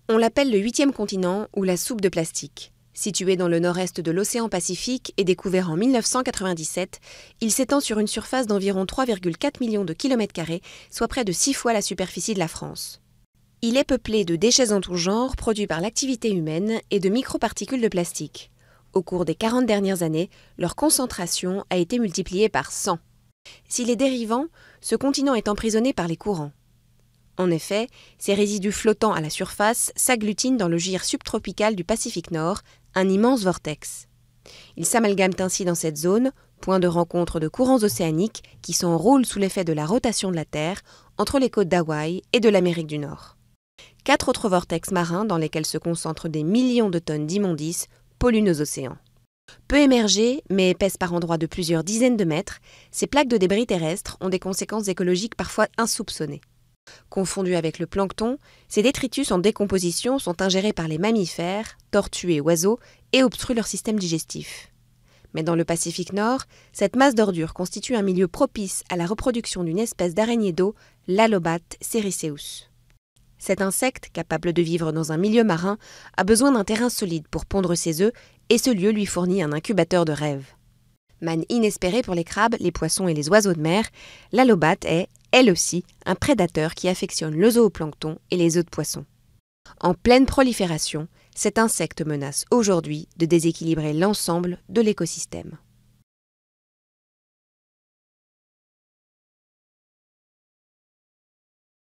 On l'appelle le 8e continent ou la soupe de plastique. Situé dans le nord-est de l'océan Pacifique et découvert en 1997, il s'étend sur une surface d'environ 3,4 millions de kilomètres carrés, soit près de 6 fois la superficie de la France. Il est peuplé de déchets en tout genre produits par l'activité humaine et de microparticules de plastique. Au cours des 40 dernières années, leur concentration a été multipliée par 100. S'il est dérivant, ce continent est emprisonné par les courants. En effet, ces résidus flottants à la surface s'agglutinent dans le gir subtropical du Pacifique Nord, un immense vortex. Ils s'amalgament ainsi dans cette zone, point de rencontre de courants océaniques qui s'enroulent sous l'effet de la rotation de la Terre entre les côtes d'Hawaï et de l'Amérique du Nord. 4 autres vortex marins dans lesquels se concentrent des millions de tonnes d'immondices polluent nos océans. Peu émergées, mais épaisses par endroits de plusieurs dizaines de mètres, ces plaques de débris terrestres ont des conséquences écologiques parfois insoupçonnées. Confondus avec le plancton, ces détritus en décomposition sont ingérés par les mammifères, tortues et oiseaux et obstruent leur système digestif. Mais dans le Pacifique Nord, cette masse d'ordures constitue un milieu propice à la reproduction d'une espèce d'araignée d'eau, l'Allobate sericeus. Cet insecte, capable de vivre dans un milieu marin, a besoin d'un terrain solide pour pondre ses œufs et ce lieu lui fournit un incubateur de rêve. Manne inespérée pour les crabes, les poissons et les oiseaux de mer, l'Allobate est, elle aussi, un prédateur qui affectionne le zooplancton et les œufs de poisson. En pleine prolifération, cet insecte menace aujourd'hui de déséquilibrer l'ensemble de l'écosystème.